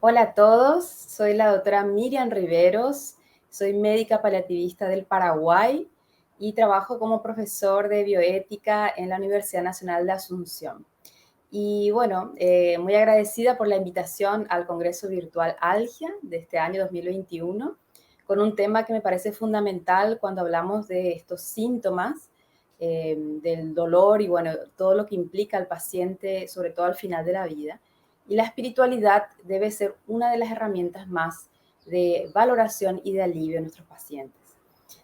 Hola a todos, soy la doctora Miriam Riveros, soy médica paliativista del Paraguay y trabajo como profesor de bioética en la Universidad Nacional de Asunción. Y bueno, muy agradecida por la invitación al Congreso Virtual ALGIA de este año 2021, con un tema que me parece fundamental cuando hablamos de estos síntomas del dolor y bueno, todo lo que implica al paciente, sobre todo al final de la vida. Y la espiritualidad debe ser una de las herramientas más de valoración y de alivio de nuestros pacientes.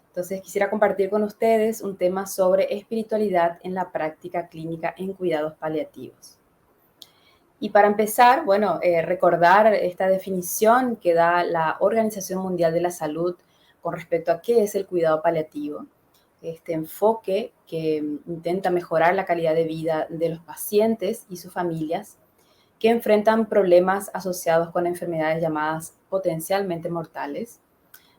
Entonces quisiera compartir con ustedes un tema sobre espiritualidad en la práctica clínica en cuidados paliativos. Y para empezar, bueno, recordar esta definición que da la Organización Mundial de la Salud con respecto a qué es el cuidado paliativo. Este enfoque que intenta mejorar la calidad de vida de los pacientes y sus familias que enfrentan problemas asociados con enfermedades llamadas potencialmente mortales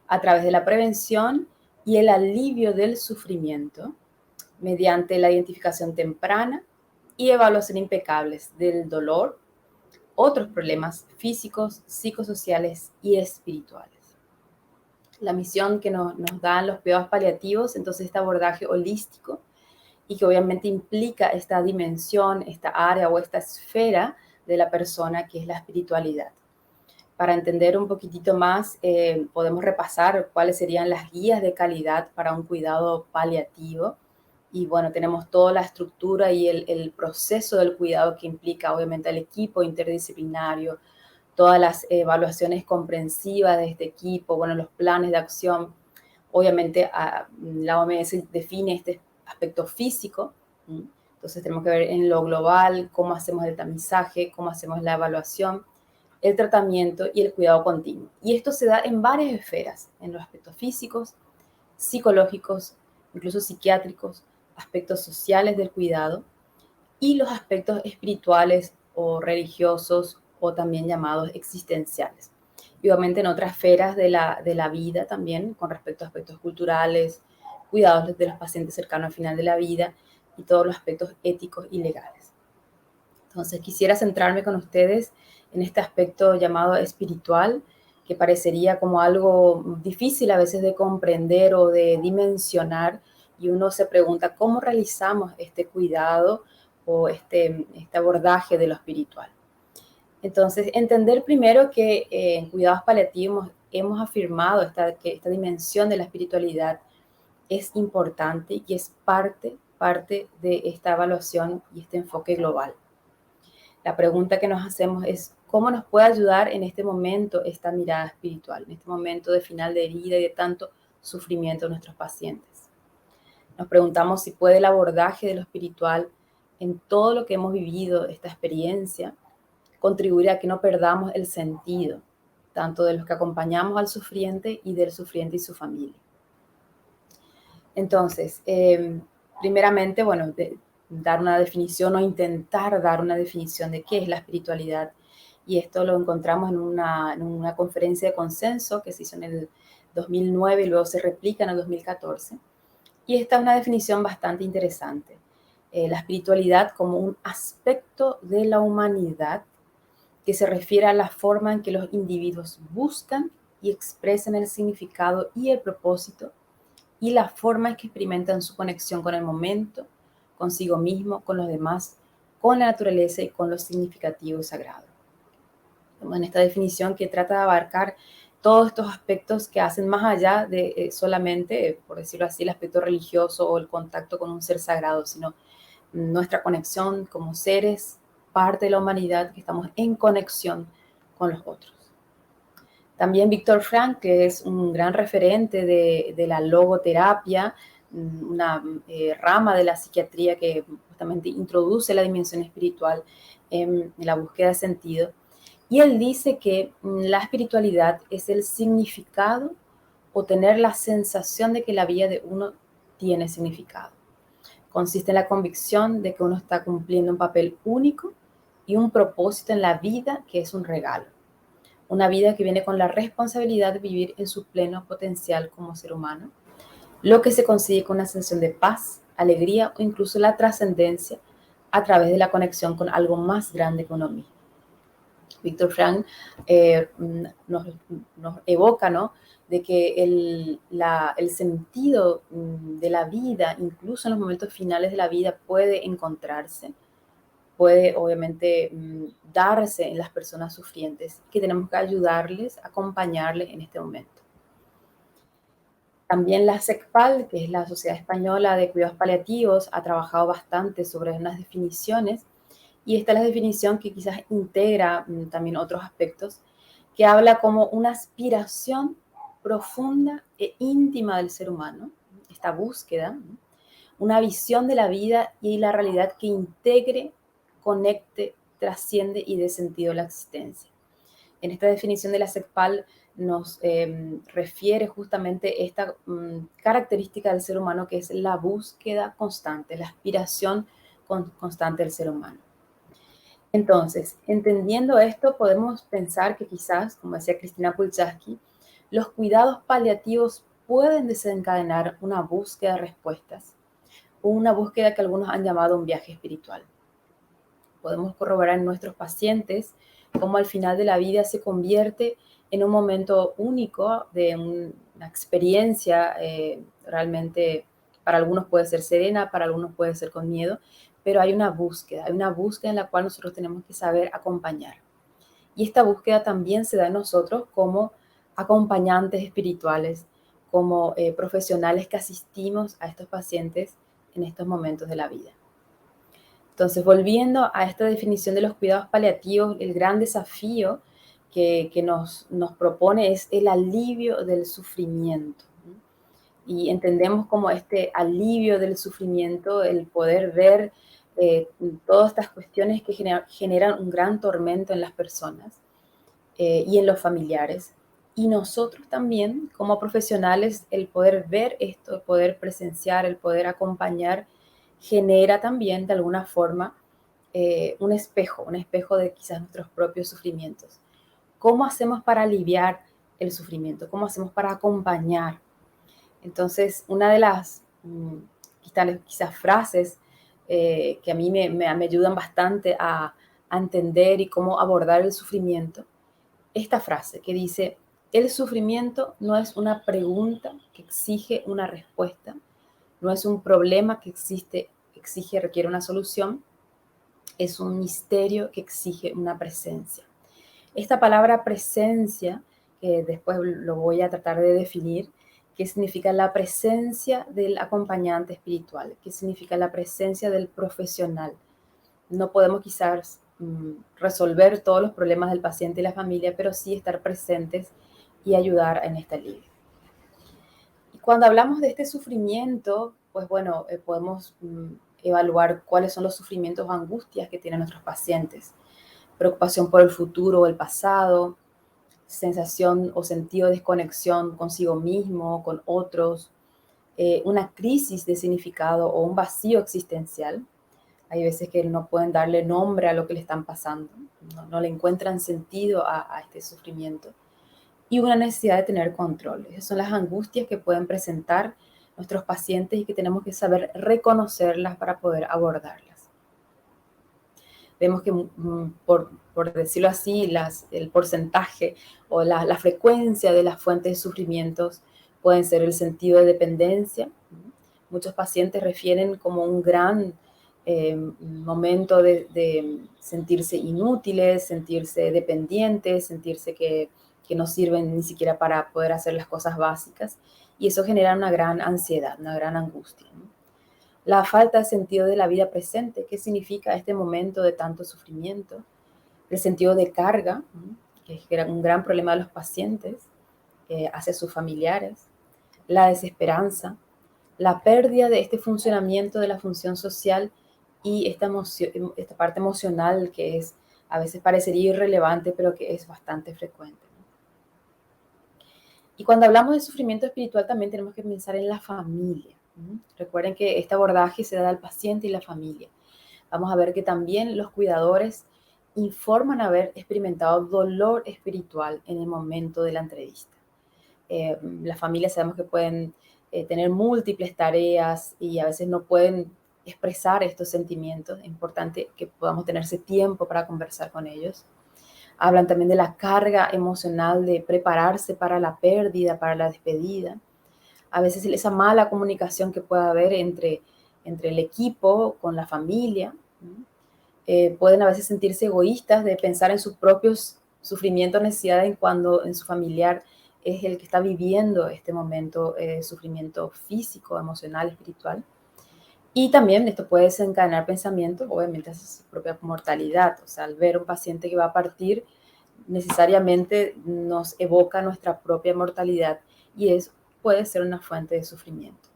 a través de la prevención y el alivio del sufrimiento mediante la identificación temprana y evaluación impecables del dolor, otros problemas físicos, psicosociales y espirituales. La misión que nos dan los cuidados paliativos, entonces este abordaje holístico y que obviamente implica esta dimensión, esta área o esta esfera de la persona que es la espiritualidad. Para entender un poquitito más, podemos repasar cuáles serían las guías de calidad para un cuidado paliativo. Y bueno, tenemos toda la estructura y el proceso del cuidado que implica obviamente el equipo interdisciplinario, todas las evaluaciones comprensivas de este equipo, bueno, los planes de acción. Obviamente la OMS define este aspecto físico, entonces tenemos que ver en lo global cómo hacemos el tamizaje, cómo hacemos la evaluación, el tratamiento y el cuidado continuo. Y esto se da en varias esferas, en los aspectos físicos, psicológicos, incluso psiquiátricos, aspectos sociales del cuidado y los aspectos espirituales o religiosos o también llamados existenciales. Y obviamente en otras esferas de la vida también, con respecto a aspectos culturales, cuidados de los pacientes cercanos al final de la vida y todos los aspectos éticos y legales. Entonces quisiera centrarme con ustedes en este aspecto llamado espiritual, que parecería como algo difícil a veces de comprender o de dimensionar, y uno se pregunta cómo realizamos este cuidado o este abordaje de lo espiritual. Entonces, entender primero que en cuidados paliativos hemos afirmado que esta dimensión de la espiritualidad es importante y es parte de esta evaluación y este enfoque global. La pregunta que nos hacemos es, ¿cómo nos puede ayudar en este momento esta mirada espiritual, en este momento de final de herida y de tanto sufrimiento de nuestros pacientes? Nos preguntamos si puede el abordaje de lo espiritual en todo lo que hemos vivido, esta experiencia, contribuir a que no perdamos el sentido, tanto de los que acompañamos al sufriente y del sufriente y su familia. Entonces, primeramente, bueno, dar una definición o intentar dar una definición de qué es la espiritualidad. Y esto lo encontramos en una conferencia de consenso que se hizo en el 2009 y luego se replica en el 2014. Y esta es una definición bastante interesante. La espiritualidad como un aspecto de la humanidad que se refiere a la forma en que los individuos buscan y expresan el significado y el propósito y la forma en que experimentan su conexión con el momento, consigo mismo, con los demás, con la naturaleza y con lo significativo y sagrado. En esta definición que trata de abarcar todos estos aspectos que hacen más allá de solamente, por decirlo así, el aspecto religioso o el contacto con un ser sagrado, sino nuestra conexión como seres, parte de la humanidad, que estamos en conexión con los otros. También Viktor Frankl, que es un gran referente de la logoterapia, una rama de la psiquiatría que justamente introduce la dimensión espiritual en la búsqueda de sentido. Y él dice que la espiritualidad es el significado o tener la sensación de que la vida de uno tiene significado. Consiste en la convicción de que uno está cumpliendo un papel único y un propósito en la vida que es un regalo. Una vida que viene con la responsabilidad de vivir en su pleno potencial como ser humano, lo que se consigue con una sensación de paz, alegría o incluso la trascendencia a través de la conexión con algo más grande que uno mismo. Víctor Frank nos, nos evoca, ¿no?, de que el sentido de la vida, incluso en los momentos finales de la vida, puede encontrarse, puede obviamente darse en las personas sufrientes, que tenemos que ayudarles, acompañarles en este momento. También la SECPAL, que es la Sociedad Española de Cuidados Paliativos, ha trabajado bastante sobre unas definiciones, y esta es la definición que quizás integra también otros aspectos, que habla como una aspiración profunda e íntima del ser humano, esta búsqueda, una visión de la vida y la realidad que integre, conecte, trasciende y dé sentido a la existencia. En esta definición de la SECPAL nos refiere justamente esta característica del ser humano, que es la búsqueda constante, la aspiración constante del ser humano. Entonces, entendiendo esto, podemos pensar que quizás, como decía Cristina Pulchaski, los cuidados paliativos pueden desencadenar una búsqueda de respuestas, o una búsqueda que algunos han llamado un viaje espiritual. Podemos corroborar en nuestros pacientes cómo al final de la vida se convierte en un momento único de una experiencia realmente, para algunos puede ser serena, para algunos puede ser con miedo, pero hay una búsqueda en la cual nosotros tenemos que saber acompañar. Y esta búsqueda también se da en nosotros como acompañantes espirituales, como profesionales que asistimos a estos pacientes en estos momentos de la vida. Entonces, volviendo a esta definición de los cuidados paliativos, el gran desafío que nos propone es el alivio del sufrimiento. Y entendemos como este alivio del sufrimiento, el poder ver todas estas cuestiones que generan un gran tormento en las personas y en los familiares. Y nosotros también, como profesionales, el poder ver esto, el poder presenciar, el poder acompañar, genera también de alguna forma un espejo de quizás nuestros propios sufrimientos. ¿Cómo hacemos para aliviar el sufrimiento? ¿Cómo hacemos para acompañar? Entonces, una de las quizás frases que a mí me ayudan bastante a entender y cómo abordar el sufrimiento, esta frase que dice: el sufrimiento no es una pregunta que exige una respuesta, no es un problema que requiere una solución, es un misterio que exige una presencia. Esta palabra presencia, que después lo voy a tratar de definir, qué significa la presencia del acompañante espiritual, qué significa la presencia del profesional. No podemos quizás resolver todos los problemas del paciente y la familia, pero sí estar presentes y ayudar en este alivio. Y cuando hablamos de este sufrimiento, pues bueno, podemos evaluar cuáles son los sufrimientos o angustias que tienen nuestros pacientes. Preocupación por el futuro o el pasado, sensación o sentido de desconexión consigo mismo, con otros, una crisis de significado o un vacío existencial. Hay veces que no pueden darle nombre a lo que le están pasando, no le encuentran sentido a este sufrimiento. Y una necesidad de tener control. Esas son las angustias que pueden presentar nuestros pacientes y que tenemos que saber reconocerlas para poder abordarlas. Vemos que, por decirlo así, el porcentaje o la frecuencia de las fuentes de sufrimientos pueden ser el sentido de dependencia. Muchos pacientes refieren como un gran momento de sentirse inútiles, sentirse dependientes, sentirse que no sirven ni siquiera para poder hacer las cosas básicas, y eso genera una gran ansiedad, una gran angustia, ¿no? La falta de sentido de la vida presente, ¿qué significa este momento de tanto sufrimiento? El sentido de carga, ¿no?, que es un gran problema de los pacientes hacia sus familiares. La desesperanza, la pérdida de este funcionamiento de la función social y esta parte emocional que a veces parecería irrelevante, pero que es bastante frecuente, ¿no? Y cuando hablamos de sufrimiento espiritual también tenemos que pensar en la familia. Recuerden que este abordaje se da al paciente y la familia. Vamos a ver que también los cuidadores informan haber experimentado dolor espiritual en el momento de la entrevista. Las familias sabemos que pueden tener múltiples tareas y a veces no pueden expresar estos sentimientos. Es importante que podamos tener ese tiempo para conversar con ellos. Hablan también de la carga emocional de prepararse para la pérdida, para la despedida. A veces esa mala comunicación que puede haber entre el equipo con la familia. Pueden a veces sentirse egoístas de pensar en sus propios sufrimientos, necesidades, cuando en su familiar es el que está viviendo este momento de sufrimiento físico, emocional, espiritual. Y también esto puede desencadenar pensamientos, obviamente, hacia su propia mortalidad. O sea, al ver un paciente que va a partir, necesariamente nos evoca nuestra propia mortalidad y eso puede ser una fuente de sufrimiento.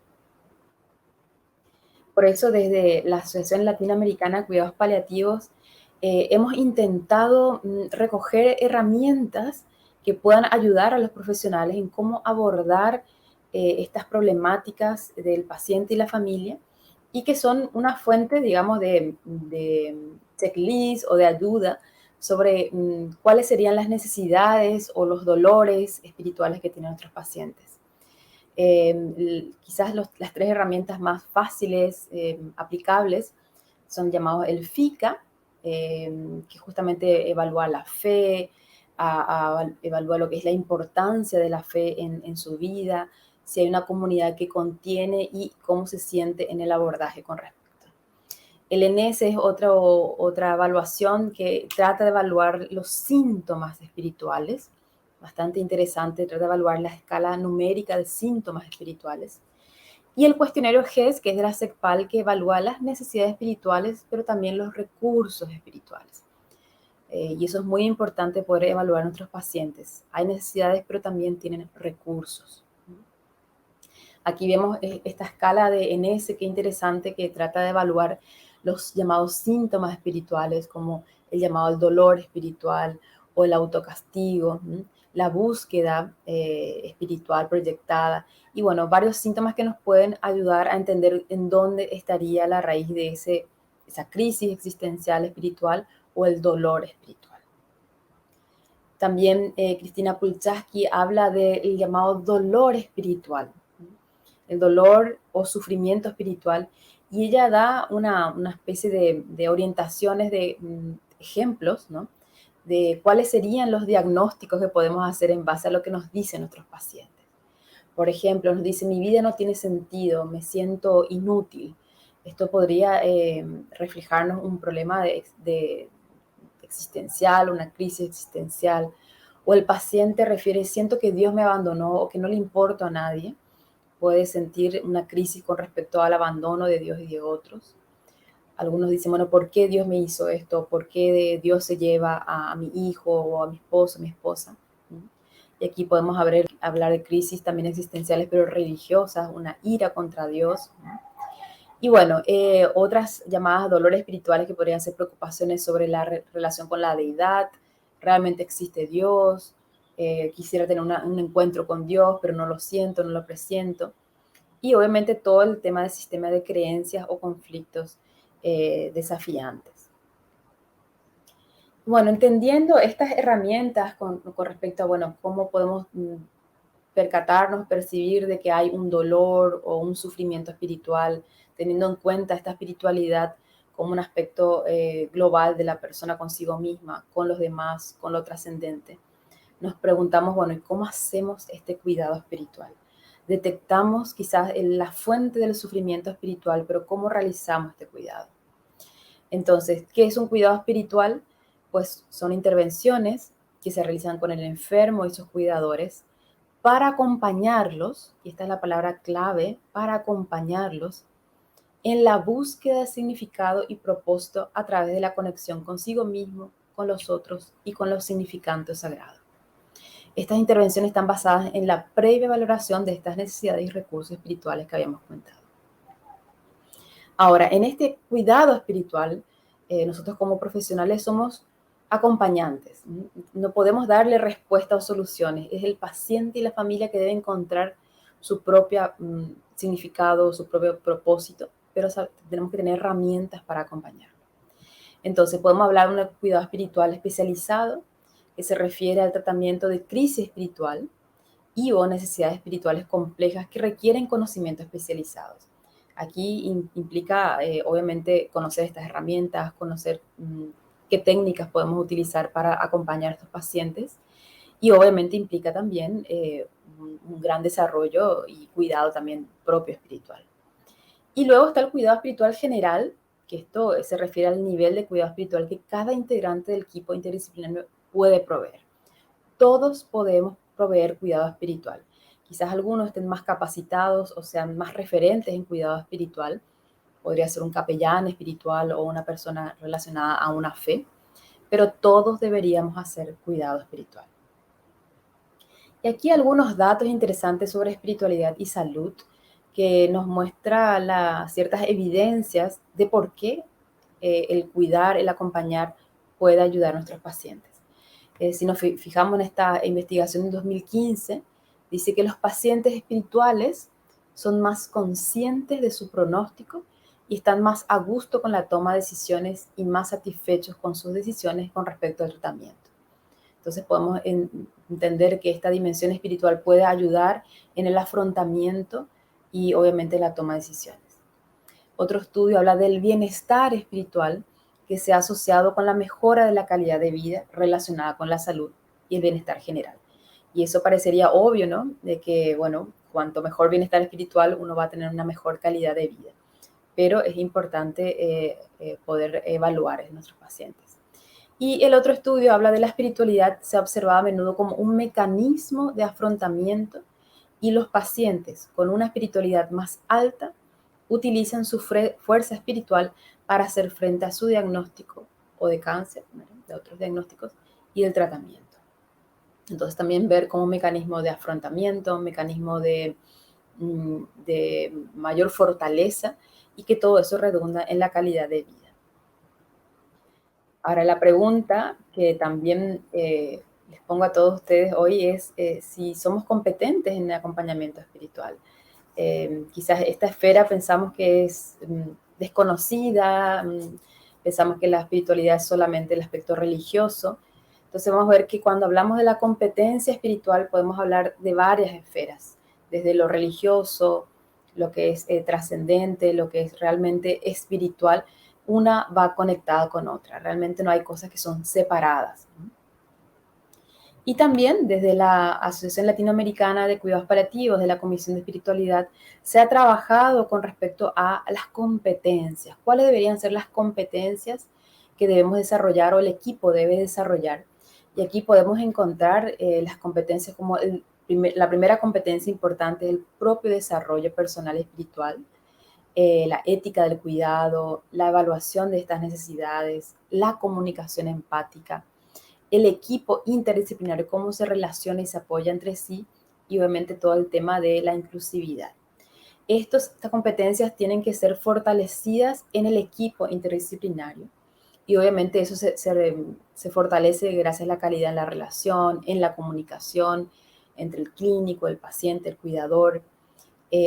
Por eso, desde la Asociación Latinoamericana de Cuidados Paliativos, hemos intentado recoger herramientas que puedan ayudar a los profesionales en cómo abordar estas problemáticas del paciente y la familia, y que son una fuente, digamos, de checklist o de ayuda sobre cuáles serían las necesidades o los dolores espirituales que tienen nuestros pacientes. Quizás las tres herramientas más fáciles, aplicables, son llamados el FICA, que justamente evalúa la fe, evalúa lo que es la importancia de la fe en su vida, si hay una comunidad que contiene y cómo se siente en el abordaje con respecto. El ENS es otra evaluación que trata de evaluar los síntomas espirituales, bastante interesante, trata de evaluar la escala numérica de síntomas espirituales. Y el cuestionario GES, que es de la SECPAL, que evalúa las necesidades espirituales, pero también los recursos espirituales. Y eso es muy importante poder evaluar a nuestros pacientes. Hay necesidades, pero también tienen recursos. Aquí vemos esta escala de ENS, que interesante, que trata de evaluar los llamados síntomas espirituales, como el llamado al dolor espiritual o el autocastigo, la búsqueda espiritual proyectada, y bueno, varios síntomas que nos pueden ayudar a entender en dónde estaría la raíz de esa crisis existencial espiritual o el dolor espiritual. También Cristina Pulchaski habla del llamado dolor espiritual, el dolor o sufrimiento espiritual, y ella da una especie de orientaciones, de ejemplos, ¿no?, de cuáles serían los diagnósticos que podemos hacer en base a lo que nos dicen nuestros pacientes. Por ejemplo, nos dice: mi vida no tiene sentido, me siento inútil. Esto podría reflejarnos un problema de existencial, una crisis existencial. O el paciente refiere: siento que Dios me abandonó o que no le importo a nadie. Puede sentir una crisis con respecto al abandono de Dios y de otros. Algunos dicen: bueno, ¿por qué Dios me hizo esto? ¿Por qué Dios se lleva a mi hijo o a mi esposo, a mi esposa? Y aquí podemos hablar de crisis también existenciales, pero religiosas, una ira contra Dios. Y bueno, otras llamadas dolores espirituales que podrían ser preocupaciones sobre la relación con la deidad. ¿Realmente existe Dios? Quisiera tener un encuentro con Dios, pero no lo siento, no lo presiento. Y obviamente todo el tema del sistema de creencias o conflictos desafiantes. Bueno, entendiendo estas herramientas con respecto a, bueno, cómo podemos percatarnos, percibir de que hay un dolor o un sufrimiento espiritual, teniendo en cuenta esta espiritualidad como un aspecto global de la persona consigo misma, con los demás, con lo trascendente. Nos preguntamos, bueno, ¿y cómo hacemos este cuidado espiritual? Detectamos quizás la fuente del sufrimiento espiritual, pero ¿cómo realizamos este cuidado? Entonces, ¿qué es un cuidado espiritual? Pues son intervenciones que se realizan con el enfermo y sus cuidadores para acompañarlos, y esta es la palabra clave, para acompañarlos en la búsqueda de significado y propósito a través de la conexión consigo mismo, con los otros y con los significantes sagrados. Estas intervenciones están basadas en la previa valoración de estas necesidades y recursos espirituales que habíamos comentado. Ahora, en este cuidado espiritual, nosotros como profesionales somos acompañantes. No podemos darle respuesta o soluciones. Es el paciente y la familia que deben encontrar su propio significado, su propio propósito, pero tenemos que tener herramientas para acompañarlo. Entonces, podemos hablar de un cuidado espiritual especializado, que se refiere al tratamiento de crisis espiritual y o necesidades espirituales complejas que requieren conocimientos especializados. Aquí implica, obviamente, conocer estas herramientas, conocer qué técnicas podemos utilizar para acompañar a estos pacientes. Y obviamente implica también un gran desarrollo y cuidado también propio espiritual. Y luego está el cuidado espiritual general, que esto se refiere al nivel de cuidado espiritual que cada integrante del equipo interdisciplinario puede proveer. Todos podemos proveer cuidado espiritual. Quizás algunos estén más capacitados o sean más referentes en cuidado espiritual. Podría ser un capellán espiritual o una persona relacionada a una fe, pero todos deberíamos hacer cuidado espiritual. Y aquí algunos datos interesantes sobre espiritualidad y salud que nos muestra ciertas evidencias de por qué el cuidar, el acompañar puede ayudar a nuestros pacientes. Si nos fijamos en esta investigación de 2015, dice que los pacientes espirituales son más conscientes de su pronóstico y están más a gusto con la toma de decisiones y más satisfechos con sus decisiones con respecto al tratamiento. Entonces podemos entender que esta dimensión espiritual puede ayudar en el afrontamiento y obviamente la toma de decisiones. Otro estudio habla del bienestar espiritual que se ha asociado con la mejora de la calidad de vida relacionada con la salud y el bienestar general. Y eso parecería obvio, ¿no? De que, bueno, cuanto mejor bienestar espiritual, uno va a tener una mejor calidad de vida. Pero es importante poder evaluar en nuestros pacientes. Y el otro estudio habla de la espiritualidad, se ha observado a menudo como un mecanismo de afrontamiento y los pacientes con una espiritualidad más alta utilizan su fuerza espiritual para hacer frente a su diagnóstico o de cáncer, de otros diagnósticos y del tratamiento. Entonces también ver como un mecanismo de afrontamiento, un mecanismo de mayor fortaleza y que todo eso redunda en la calidad de vida. Ahora, la pregunta que también les pongo a todos ustedes hoy es si somos competentes en el acompañamiento espiritual. Quizás esta esfera pensamos que es desconocida, pensamos que la espiritualidad es solamente el aspecto religioso. Entonces vamos a ver que cuando hablamos de la competencia espiritual podemos hablar de varias esferas, desde lo religioso, lo que es trascendente, lo que es realmente espiritual, una va conectada con otra. Realmente no hay cosas que son separadas. Y también desde la Asociación Latinoamericana de Cuidados Paliativos, de la Comisión de Espiritualidad, se ha trabajado con respecto a las competencias. ¿Cuáles deberían ser las competencias que debemos desarrollar o el equipo debe desarrollar? Y aquí podemos encontrar las competencias como la primera competencia importante es el propio desarrollo personal y espiritual, la ética del cuidado, la evaluación de estas necesidades, la comunicación empática, el equipo interdisciplinario, cómo se relaciona y se apoya entre sí, y obviamente todo el tema de la inclusividad. Estas competencias tienen que ser fortalecidas en el equipo interdisciplinario y obviamente eso se fortalece gracias a la calidad en la relación, en la comunicación entre el clínico, el paciente, el cuidador.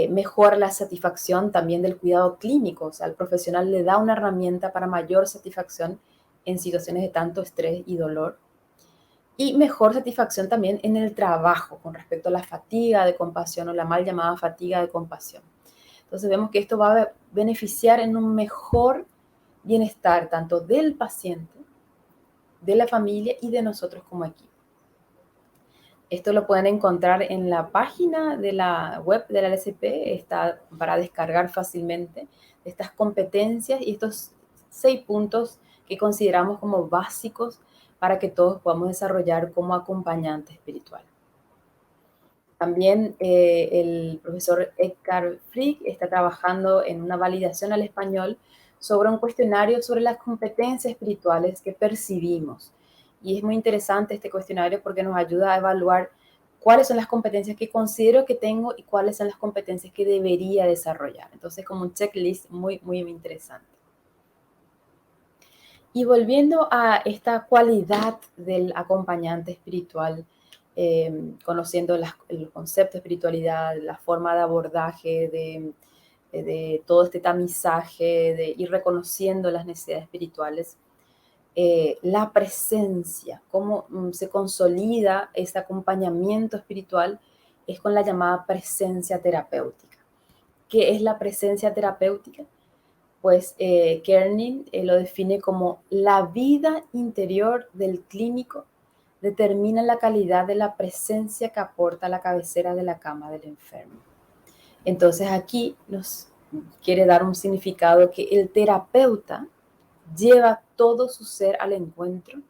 Mejora la satisfacción también del cuidado clínico, o sea, el profesional le da una herramienta para mayor satisfacción en situaciones de tanto estrés y dolor. Y mejor satisfacción también en el trabajo con respecto a la fatiga de compasión o la mal llamada fatiga de compasión. Entonces vemos que esto va a beneficiar en un mejor bienestar tanto del paciente, de la familia y de nosotros como equipo. Esto lo pueden encontrar en la página de la web de la LSP, está para descargar fácilmente estas competencias y estos 6 puntos que consideramos como básicos para que todos podamos desarrollar como acompañante espiritual. También el profesor Eckhart Frick está trabajando en una validación al español sobre un cuestionario sobre las competencias espirituales que percibimos. Y es muy interesante este cuestionario porque nos ayuda a evaluar cuáles son las competencias que considero que tengo y cuáles son las competencias que debería desarrollar. Entonces, como un checklist muy, muy interesante. Y volviendo a esta cualidad del acompañante espiritual, conociendo el concepto de espiritualidad, la forma de abordaje, de todo este tamizaje, de ir reconociendo las necesidades espirituales, la presencia, cómo se consolida ese acompañamiento espiritual, es con la llamada presencia terapéutica. ¿Qué es la presencia terapéutica? Pues Kerning lo define como la vida interior del clínico determina la calidad de la presencia que aporta a la cabecera de la cama del enfermo. Entonces aquí nos quiere dar un significado que el terapeuta lleva todo su ser al encuentro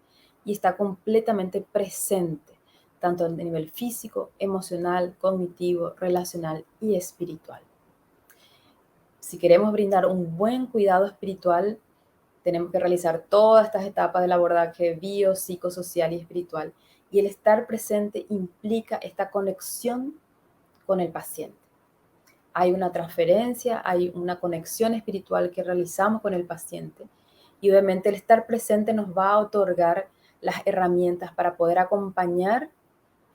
y está completamente presente, tanto a nivel físico, emocional, cognitivo, relacional y espiritual. Si queremos brindar un buen cuidado espiritual, tenemos que realizar todas estas etapas del abordaje bio, psicosocial y espiritual. Y el estar presente implica esta conexión con el paciente. Hay una transferencia, hay una conexión espiritual que realizamos con el paciente. Y obviamente el estar presente nos va a otorgar las herramientas para poder acompañar,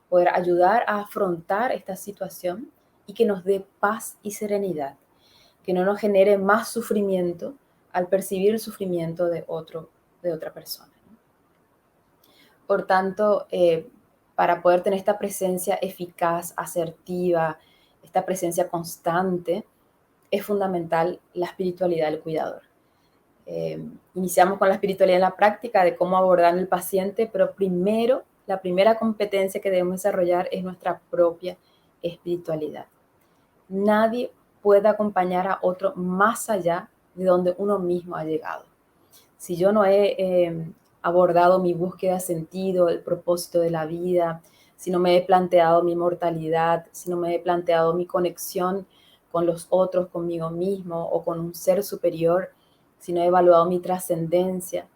poder ayudar a afrontar esta situación y que nos dé paz y serenidad, que no nos genere más sufrimiento al percibir el sufrimiento de otra persona. Por tanto, para poder tener esta presencia eficaz, asertiva, esta presencia constante, es fundamental la espiritualidad del cuidador. Iniciamos con la espiritualidad en la práctica de cómo abordar al paciente, pero primero, la primera competencia que debemos desarrollar es nuestra propia espiritualidad. Nadie puede acompañar a otro más allá de donde uno mismo ha llegado. Si yo no he abordado mi búsqueda de sentido, el propósito de la vida, si no me he planteado mi mortalidad, si no me he planteado mi conexión con los otros, conmigo mismo o con un ser superior, si no he evaluado mi trascendencia,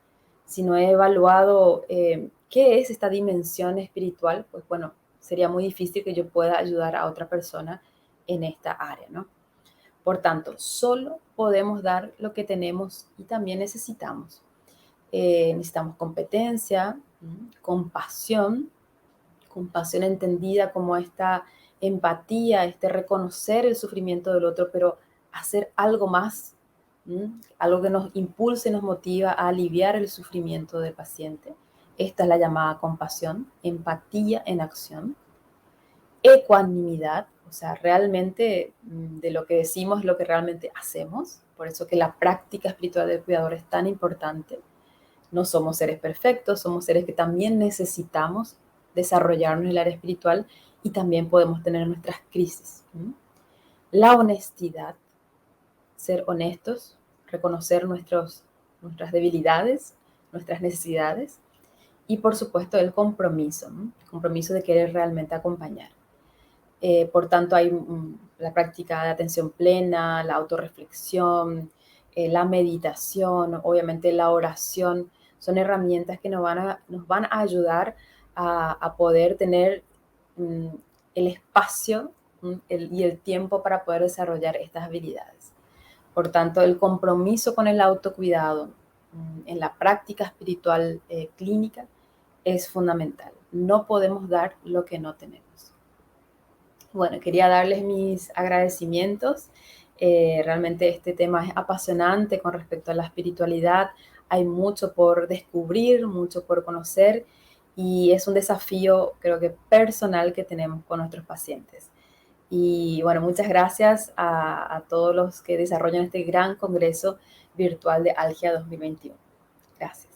si no he evaluado qué es esta dimensión espiritual, pues bueno, sería muy difícil que yo pueda ayudar a otra persona en esta área, ¿no? Por tanto, solo podemos dar lo que tenemos y también necesitamos. Necesitamos competencia, compasión entendida como esta empatía, este reconocer el sufrimiento del otro, pero hacer algo más, algo que nos impulse, nos motiva a aliviar el sufrimiento del paciente. Esta es la llamada compasión, empatía en acción. Ecuanimidad, o sea, realmente de lo que decimos es lo que realmente hacemos. Por eso que la práctica espiritual del cuidador es tan importante. No somos seres perfectos, somos seres que también necesitamos desarrollarnos en el área espiritual y también podemos tener nuestras crisis. La honestidad, ser honestos, reconocer nuestras debilidades, nuestras necesidades y por supuesto el compromiso, el compromiso de querer realmente acompañar. Por tanto, hay la práctica de atención plena, la autorreflexión, la meditación, obviamente la oración, son herramientas que nos van a ayudar a poder tener el espacio y el tiempo para poder desarrollar estas habilidades. Por tanto, el compromiso con el autocuidado en la práctica espiritual clínica es fundamental. No podemos dar lo que no tenemos. Bueno, quería darles mis agradecimientos. Realmente este tema es apasionante con respecto a la espiritualidad. Hay mucho por descubrir, mucho por conocer y es un desafío, creo que personal, que tenemos con nuestros pacientes. Y bueno, muchas gracias a todos los que desarrollan este gran congreso virtual de Algia 2021. Gracias.